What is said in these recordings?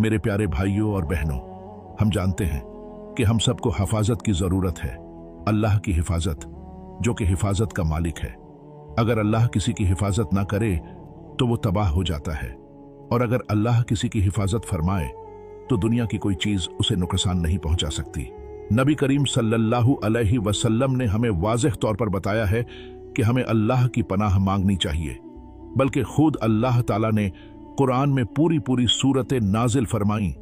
मेरे प्यारे भाइयों और बहनों, हम जानते हैं कि हम सबको हिफाजत की ज़रूरत है। अल्लाह की हिफाजत, जो कि हिफाजत का मालिक है। अगर अल्लाह किसी की हिफाजत ना करे तो वो तबाह हो जाता है, और अगर अल्लाह किसी की हिफाजत फरमाए तो दुनिया की कोई चीज़ उसे नुकसान नहीं पहुंचा सकती। नबी करीम सल्लल्लाहु अलैहि वसल्लम ने हमें वाज़ेह तौर पर बताया है कि हमें अल्लाह की पनाह मांगनी चाहिए, बल्कि खुद अल्लाह ताला ने कुरान में पूरी सूरतें नाजिल फरमाई,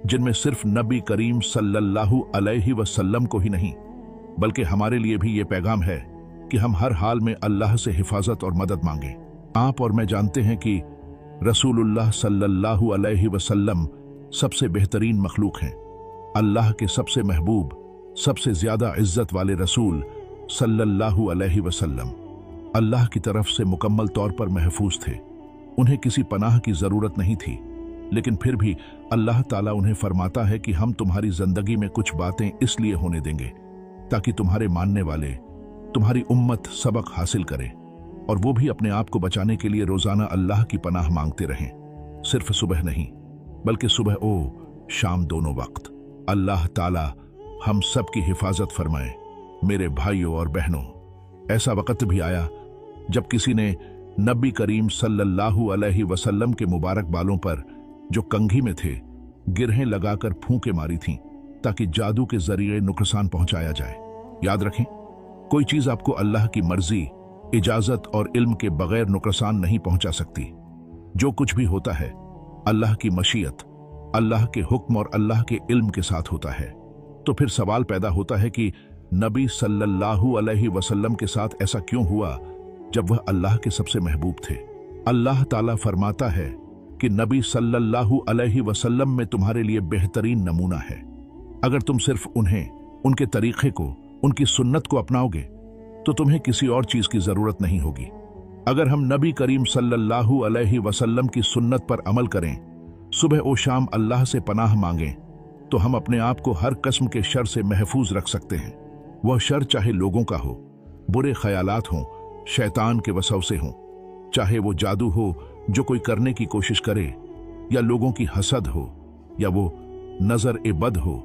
जिनमें सिर्फ नबी करीम सल्लल्लाहु अलैहि वसल्लम को ही नहीं बल्कि हमारे लिए भी ये पैगाम है कि हम हर हाल में अल्लाह से हिफाजत और मदद मांगें। आप और मैं जानते हैं कि रसूलुल्लाह सल्लल्लाहु अलैहि वसल्लम सबसे बेहतरीन मखलूक हैं। अल्लाह के सबसे महबूब, सबसे ज्यादा इज्जत वाले रसूल सल्लल्लाहु अलैहि वसल्लम अल्लाह की तरफ से मुकम्मल तौर पर महफूज थे। उन्हें किसी पनाह की जरूरत नहीं थी, लेकिन फिर भी अल्लाह ताला उन्हें फरमाता है कि हम तुम्हारी जिंदगी में कुछ बातें इसलिए होने देंगे ताकि तुम्हारे मानने वाले, तुम्हारी उम्मत सबक हासिल करे, और वो भी अपने आप को बचाने के लिए रोजाना अल्लाह की पनाह मांगते रहें। सिर्फ सुबह नहीं, बल्कि सुबह शाम दोनों वक्त। अल्लाह ताला हम सब की हिफाजत फरमाए। मेरे भाइयों और बहनों, ऐसा वक्त भी आया जब किसी ने नबी करीम सल्लल्लाहु अलैहि वसल्लम के मुबारक बालों पर, जो कंघी में थे, गिरहें लगाकर फूंके मारी थीं ताकि जादू के जरिए नुकसान पहुंचाया जाए। याद रखें, कोई चीज आपको अल्लाह की मर्जी, इजाजत और इल्म के बगैर नुकसान नहीं पहुंचा सकती। जो कुछ भी होता है अल्लाह की मशीयत, अल्लाह के हुक्म और अल्लाह के इल्म के साथ होता है। तो फिर सवाल पैदा होता है कि नबी सल्लल्लाहु अलैहि वसल्लम के साथ ऐसा क्यों हुआ जब वह अल्लाह के सबसे महबूब थे। अल्लाह ताला फरमाता है कि नबी सल्लल्लाहु अलैहि वसल्लम में तुम्हारे लिए बेहतरीन नमूना है। अगर तुम सिर्फ उन्हें, उनके तरीके को, उनकी सुन्नत को अपनाओगे तो तुम्हें किसी और चीज की जरूरत नहीं होगी। अगर हम नबी करीम सल्लल्लाहु अलैहि वसल्लम की सुन्नत पर अमल करें, सुबह और शाम अल्लाह से पनाह मांगें, तो हम अपने आप को हर किस्म के शर से महफूज रख सकते हैं। वह शर चाहे लोगों का हो, बुरे ख्यालात हों, शैतान के वसवसे हों, चाहे वो जादू हो जो कोई करने की कोशिश करे, या लोगों की हसद हो, या वो नजर ए बद हो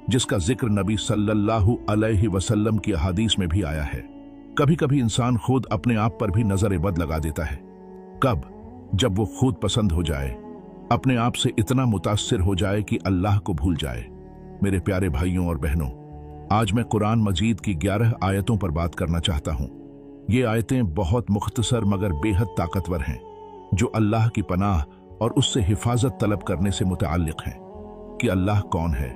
जिसका जिक्र नबी सल्लल्लाहु अलैहि वसल्लम की अहादीस में भी आया है। कभी कभी इंसान खुद अपने आप पर भी नजर ए बद लगा देता है। कब? जब वो खुद पसंद हो जाए, अपने आप से इतना मुतासिर हो जाए कि अल्लाह को भूल जाए। मेरे प्यारे भाइयों और बहनों, आज मैं कुरान मजीद की 11 आयतों पर बात करना चाहता हूं। ये आयतें बहुत मुख्तसर मगर बेहद ताकतवर हैं, जो अल्लाह की पनाह और उससे हिफाजत तलब करने से मुताल्लिक हैं कि अल्लाह कौन है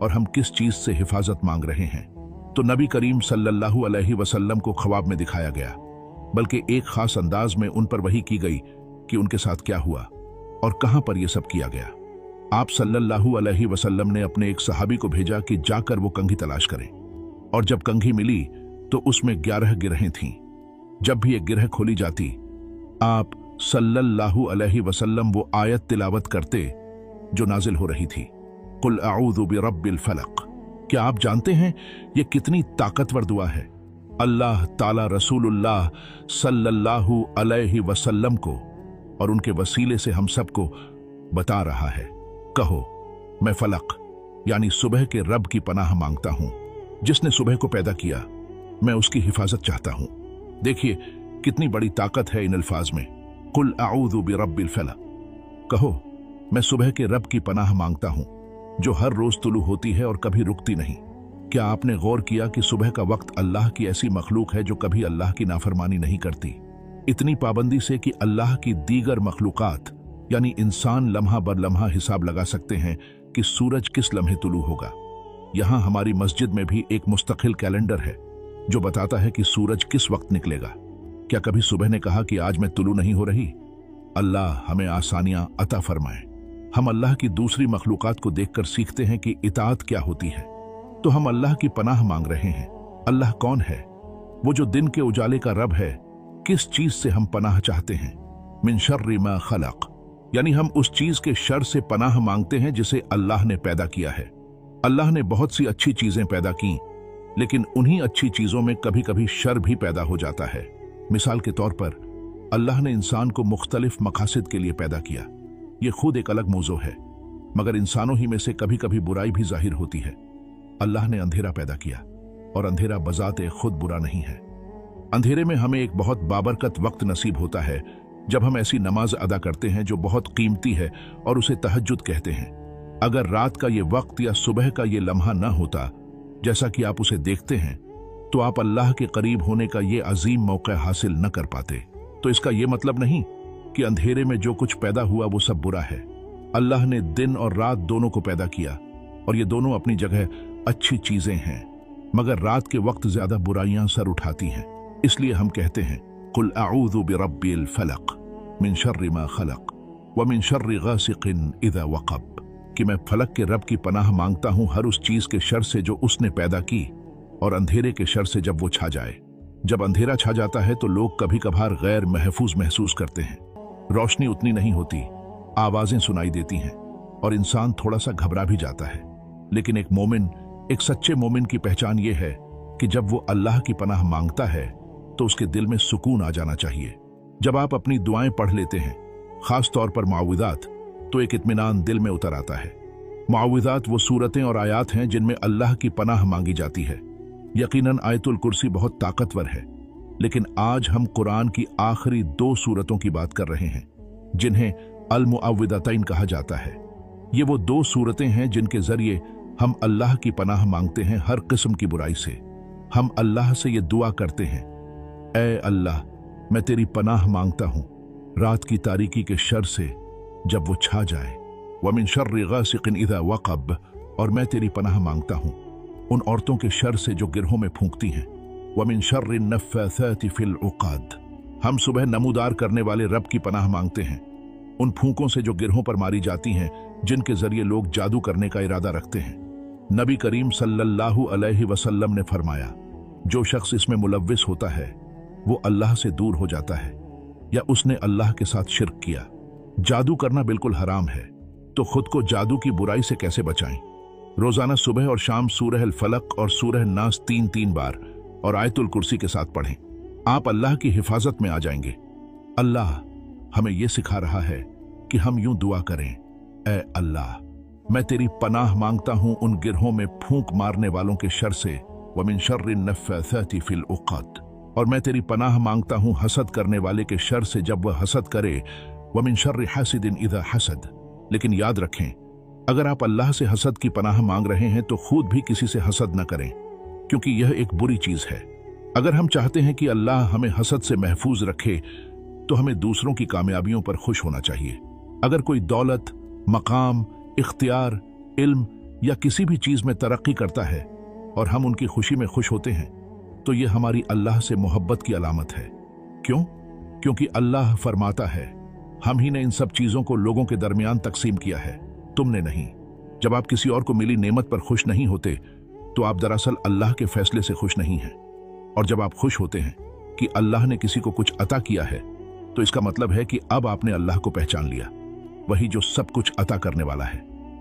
और हम किस चीज से हिफाजत मांग रहे हैं। तो नबी करीम सल्लल्लाहु अलैहि वसल्लम को ख्वाब में दिखाया गया, बल्कि एक खास अंदाज में उन पर वही की गई कि उनके साथ क्या हुआ और कहां पर यह सब किया गया। आप सल्लल्लाहु अलैहि वसल्लम ने अपने एक सहाबी को भेजा कि जाकर वो कंघी तलाश करें, और जब कंघी मिली तो उसमें 11 गिरहें थीं। जब भी एक गिरह खोली जाती, आप सल्लल्लाहु अलैहि वसल्लम वो आयत तिलावत करते जो नाजिल हो रही थी, कुल अऊज़ु बिरब्बिल फलक। क्या आप जानते हैं ये कितनी ताकतवर दुआ है? अल्लाह ताला रसूलुल्लाह सल्लल्लाहु अलैहि वसल्लम को और उनके वसीले से हम सबको बता रहा है, कहो मैं फलक यानी सुबह के रब की पनाह मांगता हूं। जिसने सुबह को पैदा किया, मैं उसकी हिफाजत चाहता हूं। देखिए कितनी बड़ी ताकत है इन अल्फाज में, कुल अऊज़ु बिरब्बिल फलक। कहो मैं सुबह के रब की पनाह मांगता हूं, जो हर रोज तुलू होती है और कभी रुकती नहीं। क्या आपने गौर किया कि सुबह का वक्त अल्लाह की ऐसी मखलूक है जो कभी अल्लाह की नाफरमानी नहीं करती, इतनी पाबंदी से कि अल्लाह की दीगर मखलूकात यानी इंसान लम्हा बर लम्हा हिसाब लगा सकते हैं कि सूरज किस लम्हे तुलू होगा। यहां हमारी मस्जिद में भी एक मुस्तकिल कैलेंडर है जो बताता है कि सूरज किस वक्त निकलेगा। क्या कभी सुबह ने कहा कि आज मैं तुलू नहीं हो रही? अल्लाह हमें आसानियां अता फरमाए। हम अल्लाह की दूसरी मखलूकात को देखकर सीखते हैं कि इताअत क्या होती है, तो हम अल्लाह की पनाह मांग रहे हैं। अल्लाह कौन है? वो जो दिन के उजाले का रब है। किस चीज से हम पनाह चाहते हैं? मिन शर्रि मा खलक, यानी हम उस चीज के शर से पनाह मांगते हैं जिसे अल्लाह ने पैदा किया है। अल्लाह ने बहुत सी अच्छी चीजें पैदा की, लेकिन उन्हीं अच्छी चीजों में कभी कभी शर भी पैदा हो जाता है। मिसाल के तौर पर अल्लाह ने इंसान को मुख्तलिफ मकासद के लिए पैदा किया। ये खुद एक अलग मौजू है, मगर इंसानों ही में से कभी कभी बुराई भी जाहिर होती है। अल्लाह ने अंधेरा पैदा किया और अंधेरा बजाते खुद बुरा नहीं है। अंधेरे में हमें एक बहुत बाबरकत वक्त नसीब होता है जब हम ऐसी नमाज अदा करते हैं जो बहुत कीमती है और उसे तहज्जुद कहते हैं। अगर रात का ये वक्त या सुबह का ये लम्हा न होता जैसा कि आप उसे देखते हैं, तो आप अल्लाह के करीब होने का ये अजीम मौका हासिल न कर पाते। तो इसका ये मतलब नहीं कि अंधेरे में जो कुछ पैदा हुआ वो सब बुरा है। अल्लाह ने दिन और रात दोनों को पैदा किया और ये दोनों अपनी जगह अच्छी चीजें हैं, मगर रात के वक्त ज्यादा बुराइयां सर उठाती हैं। इसलिए हम कहते हैं कुल अऊज़ु बिरब्बिल फलक मिन शर्रि मा खलक व मिन शर्रि गासिकिन इज़ा वक़ब, कि मैं फलक के रब की पनाह मांगता हूं हर उस चीज के शर से जो उसने पैदा की और अंधेरे के शर से जब वो छा जाए। जब अंधेरा छा जाता है तो लोग कभी कभार गैर महफूज महसूस करते हैं। रोशनी उतनी नहीं होती, आवाजें सुनाई देती हैं और इंसान थोड़ा सा घबरा भी जाता है। लेकिन एक मोमिन, एक सच्चे मोमिन की पहचान ये है कि जब वो अल्लाह की पनाह मांगता है तो उसके दिल में सुकून आ जाना चाहिए। जब आप अपनी दुआएं पढ़ लेते हैं, खास तौर पर मुआविज़ात, तो एक इत्मीनान दिल में उतर आता है। मुआविज़ात वो सूरतें और आयात हैं जिनमें अल्लाह की पनाह मांगी जाती है। यकीनन आयतुल कुर्सी बहुत ताकतवर है, लेकिन आज हम कुरान की आखिरी 2 सूरतों की बात कर रहे हैं जिन्हें अल मुअव्विदतैन कहा जाता है। ये वो 2 सूरतें हैं जिनके जरिए हम अल्लाह की पनाह मांगते हैं हर किस्म की बुराई से। हम अल्लाह से ये दुआ करते हैं, ऐ अल्लाह, मैं तेरी पनाह मांगता हूं रात की तारीकी के शर से जब वो छा जाए, व मिन शर्रि गासिकिन इज़ा वक़ब, और मैं तेरी पनाह मांगता हूं उन औरतों के शर से जो गिरहों में फूंकती हैं, व मिन शर्रि नफ़्फ़ासाति फ़िल उक़द। हम सुबह नमूदार करने वाले रब की पनाह मांगते हैं उन फूंकों से जो गिरहों पर मारी जाती हैं, जिनके जरिए लोग जादू करने का इरादा रखते हैं। नबी करीम सल्लल्लाहु अलैहि वसल्लम ने फरमाया, जो शख्स इसमें मुलव्विस होता है वो अल्लाह से दूर हो जाता है या उसने अल्लाह के साथ शिर्क किया। जादू करना बिल्कुल हराम है, तो खुद को जादू की बुराई से कैसे बचाएं? रोजाना सुबह और शाम सूरह अल फलक और सूरह नास 3-3 बार और आयतुल कुर्सी के साथ पढ़ें। आप अल्लाह की हिफाजत में आ जाएंगे। अल्लाह हमें यह सिखा रहा है कि हम यूं दुआ करें, ऐ अल्लाह, मैं तेरी पनाह मांगता हूं उन गिरहों में फूंक मारने वालों के शर से, व मिन शर्रि नफ़्फ़ासाति फ़िल उक़द, और मैं तेरी पनाह मांगता हूं हसद करने वाले के शर से जब वह हसद करे, व मिन शर्रि हासिदिन इज़ा हसद। लेकिन याद रखें, अगर आप अल्लाह से हसद की पनाह मांग रहे हैं तो खुद भी किसी से हसद न करें, क्योंकि यह एक बुरी चीज है। अगर हम चाहते हैं कि अल्लाह हमें हसद से महफूज रखे तो हमें दूसरों की कामयाबियों पर खुश होना चाहिए। अगर कोई दौलत, मकाम, इख्तियार, इल्म या किसी भी चीज में तरक्की करता है और हम उनकी खुशी में खुश होते हैं, तो यह हमारी अल्लाह से मोहब्बत की अलामत है। क्यों? क्योंकि अल्लाह फरमाता है, हम ही ने इन सब चीजों को लोगों के दरमियान तकसीम किया है, तुमने नहीं। जब आप किसी और को मिली नेमत पर खुश नहीं होते तो आप दरअसल अल्लाह के फैसले से खुश नहीं हैं। और जब आप खुश होते हैं कि अल्लाह ने किसी को कुछ अता किया है, तो इसका मतलब है कि अब आपने अल्लाह को पहचान लिया, वही जो सब कुछ अता करने वाला है।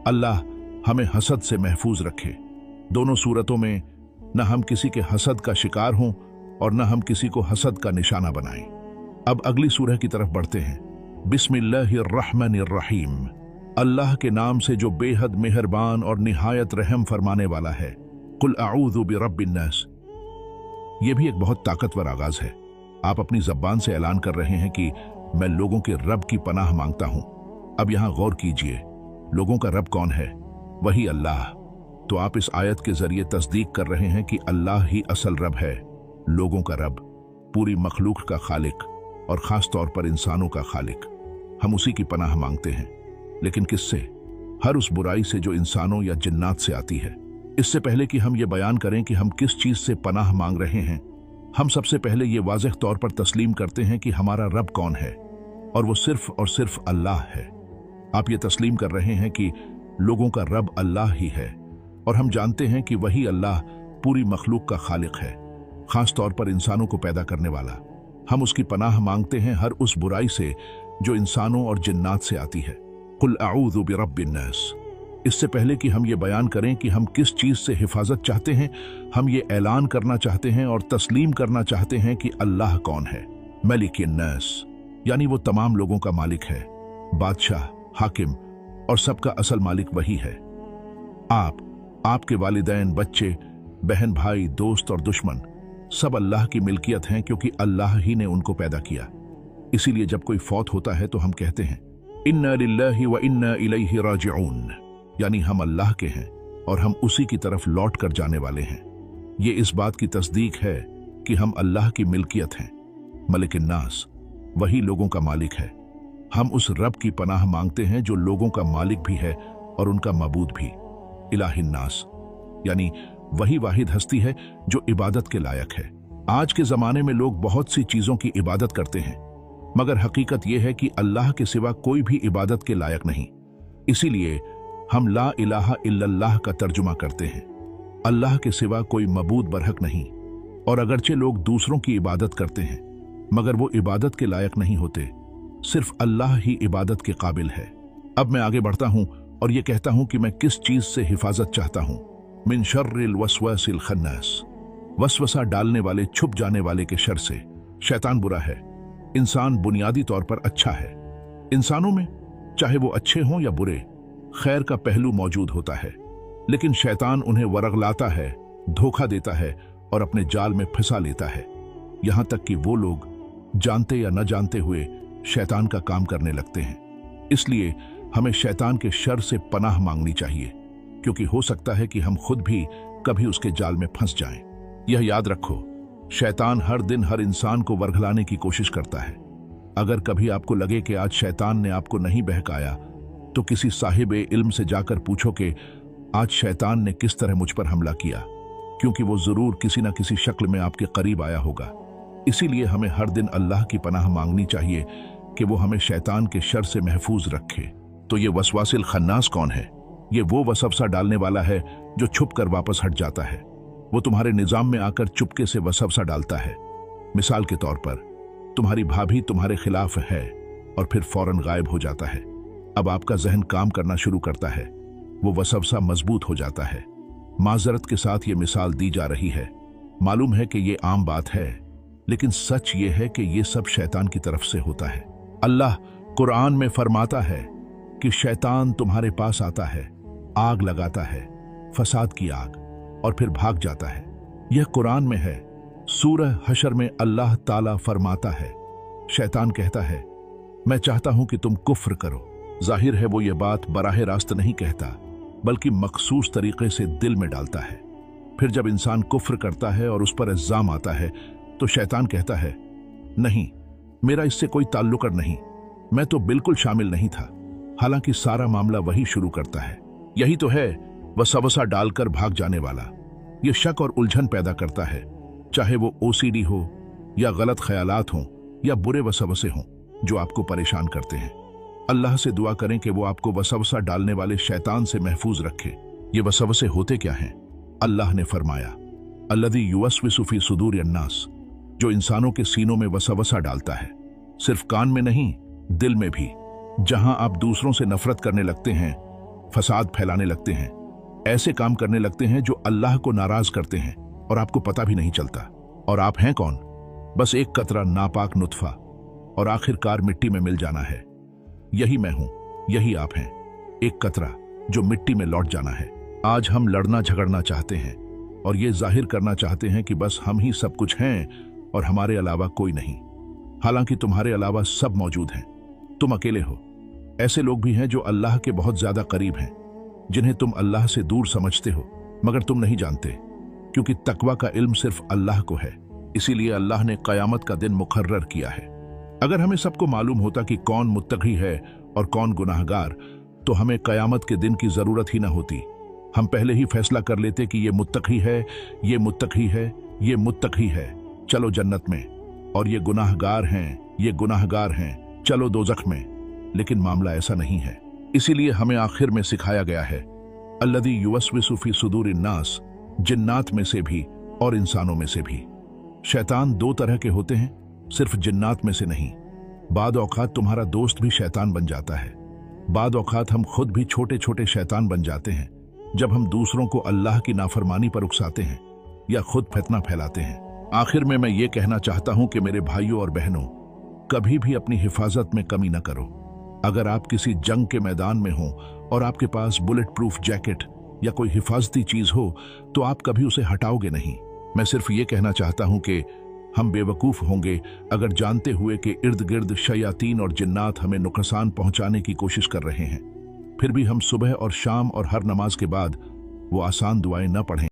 अल्लाह हमें हसद से महफूज रखे। दोनों सूरतों में न हम किसी के हसद का शिकार हों और न हम किसी को हसद का निशाना बनाएं। अब अगली सूरह की तरफ बढ़ते हैं। बिस्मिल्लाहिर्रहमानिर्रहीम, अल्लाह के नाम से जो बेहद मेहरबान और निहायत रहम फरमाने वाला है। कुल अऊज़ु बिरब्बिन नास, यह भी एक बहुत ताकतवर आगाज है। आप अपनी जबान से ऐलान कर रहे हैं कि मैं लोगों के रब की पनाह मांगता हूं। अब यहां गौर कीजिए, लोगों का रब कौन है? वही अल्लाह। तो आप इस आयत के जरिए तस्दीक कर रहे हैं कि अल्लाह ही असल रब है, लोगों का रब, पूरी मखलूक का खालिक और खास तौर पर इंसानों का खालिक। हम उसी की पनाह मांगते हैं, लेकिन किससे? हर उस बुराई से जो इंसानों या जिन्नात से आती है। इससे पहले कि हम ये बयान करें कि हम किस चीज से पनाह मांग रहे हैं, हम सबसे पहले ये वाज़ेह तौर पर तस्लीम करते हैं कि हमारा रब कौन है, और वो सिर्फ और सिर्फ अल्लाह है। आप ये तस्लीम कर रहे हैं कि लोगों का रब अल्लाह ही है, और हम जानते हैं कि वही अल्लाह पूरी मखलूक का खालिक है, खास तौर पर इंसानों को पैदा करने वाला। हम उसकी पनाह मांगते हैं हर उस बुराई से जो इंसानों और जिन्नात से आती है। कुल अऊज़ु बिरब्बिन नास। इससे पहले कि हम ये बयान करें कि हम किस चीज से हिफाजत चाहते हैं, हम ये ऐलान करना चाहते हैं और तस्लीम करना चाहते हैं कि अल्लाह कौन है। मलिकिन नास, यानी वो तमाम लोगों का मालिक है, बादशाह, हाकिम और सबका असल मालिक वही है। आपके वालिदैन, बच्चे, बहन, भाई, दोस्त और दुश्मन सब अल्लाह की मिल्कियत हैं, क्योंकि अल्लाह ही ने उनको पैदा किया। इसीलिए जब कोई फौत होता है तो हम कहते हैं इन्ना लिल्लाहि व इन्ना इलैहि राजिऊन, यानी हम अल्लाह के हैं और हम उसी की तरफ लौट कर जाने वाले हैं। ये इस बात की तस्दीक है कि हम अल्लाह की मिल्कियत हैं। मलिक नास, वही लोगों का मालिक है। हम उस रब की पनाह मांगते हैं जो लोगों का मालिक भी है और उनका मबूद भी। इलाहिन नास, यानी वही वाहिद हस्ती है जो इबादत के लायक है। आज के जमाने में लोग बहुत सी चीजों की इबादत करते हैं, मगर हकीकत यह है कि अल्लाह के सिवा कोई भी इबादत के लायक नहीं। इसीलिए हम ला इलाहा इल्लल्लाह का तर्जुमा करते हैं। अल्लाह के सिवा कोई मबूद बरहक नहीं। और अगरचे लोग दूसरों की इबादत करते हैं, मगर वो इबादत के लायक नहीं होते। सिर्फ अल्लाह ही इबादत के काबिल है। अब मैं आगे बढ़ता हूं और ये कहता हूं कि मैं किस चीज से हिफाजत चाहता हूं। मिन शर्रिल वसवासिल खन्नास, वसवसा डालने वाले, छुप जाने वाले के शर से। शैतान बुरा है। इंसान बुनियादी तौर पर अच्छा है। इंसानों में चाहे वो अच्छे हों या बुरे, खैर का पहलू मौजूद होता है, लेकिन शैतान उन्हें वरगलाता है, धोखा देता है और अपने जाल में फंसा लेता है। यहां तक कि वो लोग जानते या न जानते हुए शैतान का काम करने लगते हैं। इसलिए हमें शैतान के शर से पनाह मांगनी चाहिए, क्योंकि हो सकता है कि हम खुद भी कभी उसके जाल में फंस जाएं। यह याद रखो, शैतान हर दिन हर इंसान को वरगलाने की कोशिश करता है। अगर कभी आपको लगे कि आज शैतान ने आपको नहीं बहकाया, तो किसी साहिब इल्म से जाकर पूछो कि आज शैतान ने किस तरह मुझ पर हमला किया, क्योंकि वो जरूर किसी न किसी शक्ल में आपके करीब आया होगा। इसीलिए हमें हर दिन अल्लाह की पनाह मांगनी चाहिए कि वो हमें शैतान के शर से महफूज रखे। तो ये वसवासिल खन्नास कौन है? ये वो वसवसा डालने वाला है जो छुप कर वापस हट जाता है। वो तुम्हारे निजाम में आकर चुपके से वसवसा डालता है। मिसाल के तौर पर, तुम्हारी भाभी तुम्हारे खिलाफ है और फिर फौरन गायब हो जाता है। अब आपका जहन काम करना शुरू करता है, वो वसवसा मजबूत हो जाता है। माजरत के साथ ये मिसाल दी जा रही है। मालूम है कि ये आम बात है, लेकिन सच ये है कि ये सब शैतान की तरफ से होता है। अल्लाह कुरान में फरमाता है कि शैतान तुम्हारे पास आता है, आग लगाता है, फसाद की आग, और फिर भाग जाता है। यह कुरान में है। सूरह हशर में अल्लाह ताला फरमाता है, शैतान कहता है मैं चाहता हूं कि तुम कुफ्र करो। जाहिर है वो ये बात बराह रास्त नहीं कहता, बल्कि मखसूस तरीके से दिल में डालता है। फिर जब इंसान कुफ्र करता है और उस पर इल्जाम आता है, तो शैतान कहता है नहीं, मेरा इससे कोई ताल्लुक नहीं, मैं तो बिल्कुल शामिल नहीं था। हालांकि सारा मामला वही शुरू करता है। यही तो है वसवसा डालकर भाग जाने वाला। ये शक और उलझन पैदा करता है, चाहे वो ओसीडी हो या गलत ख्यालात हों या बुरे वसवसे हों जो आपको परेशान करते हैं। अल्लाह से दुआ करें कि वो आपको वसवसा डालने वाले शैतान से महफूज रखे। ये वसवसे होते क्या हैं? अल्लाह ने फरमाया, अल्लज़ी युवस्विसु फी सुदूरि अन्नास, जो इंसानों के सीनों में वसवसा डालता है। सिर्फ कान में नहीं, दिल में भी। जहां आप दूसरों से नफरत करने लगते हैं, फसाद फैलाने लगते हैं, ऐसे काम करने लगते हैं जो अल्लाह को नाराज करते हैं और आपको पता भी नहीं चलता। और आप हैं कौन? बस एक कतरा नापाक नुतफा, और आखिरकार मिट्टी में मिल जाना है। यही मैं हूं, यही आप हैं, एक कतरा जो मिट्टी में लौट जाना है। आज हम लड़ना झगड़ना चाहते हैं और ये जाहिर करना चाहते हैं कि बस हम ही सब कुछ हैं और हमारे अलावा कोई नहीं। हालांकि तुम्हारे अलावा सब मौजूद हैं, तुम अकेले हो। ऐसे लोग भी हैं जो अल्लाह के बहुत ज्यादा करीब हैं, जिन्हें तुम अल्लाह से दूर समझते हो, मगर तुम नहीं जानते, क्योंकि तकवा का इल्म सिर्फ अल्लाह को है। इसीलिए अल्लाह ने कयामत का दिन मुकर्रर किया है। अगर हमें सबको मालूम होता कि कौन मुत्तकी है और कौन गुनाहगार, तो हमें कयामत के दिन की जरूरत ही ना होती। हम पहले ही फैसला कर लेते कि ये मुत्तकी है, ये मुत्तकी है, ये मुत्तकी है, चलो जन्नत में, और ये गुनाहगार हैं, ये गुनाहगार हैं, चलो दोज़ख में। लेकिन मामला ऐसा नहीं है। इसीलिए हमें आखिर में सिखाया गया है, अल्लज़ी युवस्विसु फी सुदूरिन नास, जिन्नात में से भी और इंसानों में से भी। शैतान दो तरह के होते हैं, सिर्फ जिन्नात में से नहीं। बाद औकात तुम्हारा दोस्त भी शैतान बन जाता है। बाद औकात हम खुद भी छोटे छोटे शैतान बन जाते हैं, जब हम दूसरों को अल्लाह की नाफरमानी पर उकसाते हैं या खुद फितना फैलाते हैं। आखिर में मैं ये कहना चाहता हूं कि मेरे भाइयों और बहनों, कभी भी अपनी हिफाजत में कमी न करो। अगर आप किसी जंग के मैदान में हो और आपके पास बुलेट प्रूफ जैकेट या कोई हिफाजती चीज हो तो आप कभी उसे हटाओगे नहीं। मैं सिर्फ ये कहना चाहता हूं कि हम बेवकूफ होंगे अगर जानते हुए कि इर्द गिर्द शयातीन और जिन्नात हमें नुकसान पहुंचाने की कोशिश कर रहे हैं, फिर भी हम सुबह और शाम और हर नमाज के बाद वो आसान दुआएं न पढ़ें।